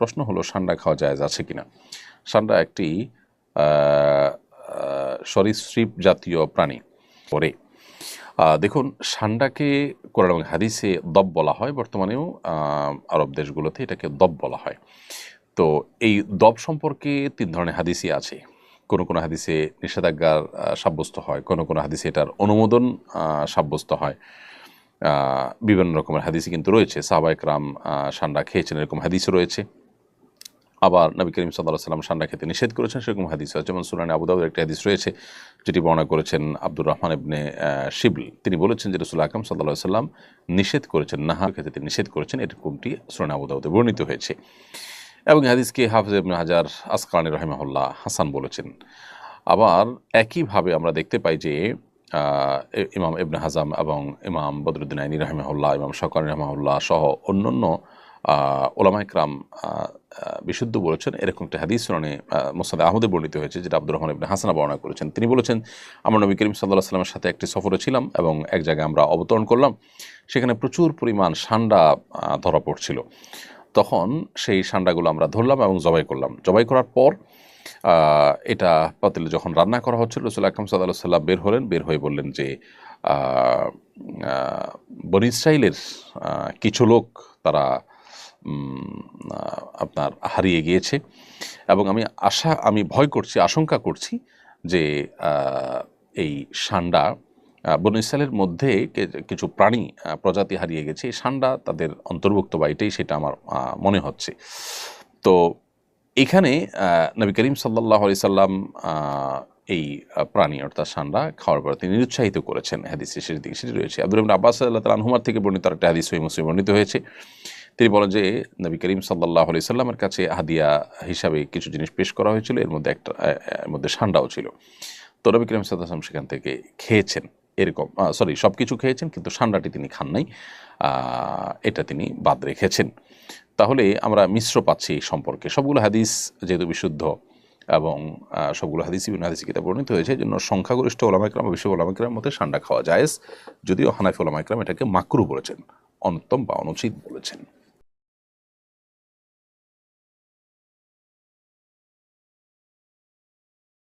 প্রশ্ন হলো সান্ডা খাওয়া জায়েজ আছে কিনা। সান্ডা একটি সরীসৃপ জাতীয় প্রাণী। পরে দেখুন, সান্ডাকে কোরআন এবং হাদিসে দব বলা হয়, বর্তমানেও আরব দেশগুলোতে এটাকে দব বলা হয়। তো এই দব সম্পর্কে 3 ধরনের হাদিসই আছে। কোনো কোনো হাদিসে নিষেধাজ্ঞা সাব্যস্ত হয়, কোনো কোনো হাদিসে এটার অনুমোদন সাব্যস্ত হয়। বিভিন্ন রকমের হাদিসই কিন্তু রয়েছে। সাহাবায়ে কেরাম সান্ডা খেয়েছেন এরকম হাদিসও রয়েছে। আবার নবী করিম সাল্লাল্লাহু আলাইহি ওয়াসাল্লাম সান্ডা খেতে নিষেধ করেছেন সেরকম হাদিস আছে। যেমন সুনানে আবু দাউদের একটি হাদিস রয়েছে যেটি বর্ণনা করেছেন আব্দুর রহমান ইবনে শিবল। তিনি বলেছেন যে রাসূল আকরাম সাল্লাল্লাহু আলাইহি ওয়াসাল্লাম নিষেধ করেছেন, নাহা খেতে তিনি নিষেধ করেছেন, এরকমটি সুনানে আবু দাউদে বর্ণিত হয়েছে। এবং হাদিসকে হাফিজ ইবনে হাজার আসকালানী রাহিমাহুল্লাহ হাসান বলেছেন। আবার একইভাবে আমরা দেখতে পাই যে ইমাম ইবনে হাজাম এবং ইমাম বদরুদ্দিন আইনী রাহিমাহুল্লাহ, ইমাম শাওকানী রাহিমাহুল্লাহ সহ অন্যান্য ওলামায়ে কেরাম বিশুদ্ধ বলেছেন। এরকম একটা হাদিস সুনানে মুসনাদে আহমদে বর্ণিত হয়েছে, যেটা আব্দুর রহমান ইবনে হাসান বর্ণনা করেছেন। তিনি বলেছেন, আমরা নবী করিম সাল্লাল্লাহু আলাইহি ওয়াসাল্লামের সাথে একটি সফরে ছিলাম এবং এক জায়গায় আমরা অবতরণ করলাম। সেখানে প্রচুর পরিমাণ সান্ডা ধরা পড়ছিল। তখন সেই সান্ডাগুলো আমরা ধরলাম এবং জবাই করলাম। জবাই করার পর এটা পাতিলে যখন রান্না করা হচ্ছিল, রাসূল আকরাম সাল্লাল্লাহু আলাইহি ওয়াসাল্লাম বের হলেন। বের হয়ে বললেন যে বনী ইসরাইলের কিছু লোক তারা আপনার হারিয়ে গিয়েছে এবং আমি ভয় করছি, আশঙ্কা করছি যে এই সান্ডা বনী ইসরাইলের মধ্যে কিছু প্রাণী প্রজাতি হারিয়ে গেছে, এই সান্ডা তাদের অন্তর্ভুক্ত বা এটাই সেটা আমার মনে হচ্ছে। তো এখানে নবী করিম সাল্লাল্লাহু আলাইহি সাল্লাম এই প্রাণী অর্থাৎ সান্ডা খাওয়ার পর তিনি নিরুৎসাহিত করেছেন। হাদিসে শেষের দিকে সেটি রয়েছে। আব্দুল্লাহ ইবনে আব্বাস রাদিয়াল্লাহু তাআলা আনহুমা থেকে বর্ণিত একটা হাদিস সহিহ মুসলিমে বর্ণিত হয়েছে। তিনি বলেন যে নবী করিম সাল্লাল্লাহু আলাইহি সাল্লামের কাছে হাদিয়া হিসাবে কিছু জিনিস পেশ করা হয়েছিল, এর মধ্যে সান্ডাও ছিল। তো নবী করিম সাল্লাল্লাহু আলাইহি ওয়াসাল্লাম সেখান থেকে খেয়েছেন। এরকম সব কিছু খেয়েছেন, কিন্তু সান্ডাটি তিনি খান নাই, এটা তিনি বাদ রেখেছেন। তাহলে আমরা মিশ্র পাচ্ছি এই সম্পর্কে। সবগুলো হাদিস যেহেতু বিশুদ্ধ এবং সবগুলো হাদিসই বিভিন্ন হাদিসে কিতাবে বর্ণিত হয়েছে, এজন্য সংখ্যাগরিষ্ঠ ওলামায়ে কেরাম, বিশ্ব ওলামায়ে কেরামের মতে সান্ডা খাওয়া জায়েজ, যদিও হানাফি ওলামায়ে কেরাম এটাকে মাকরুহ বলেছেন, অনুত্তম বা অনুচিত বলেছেন।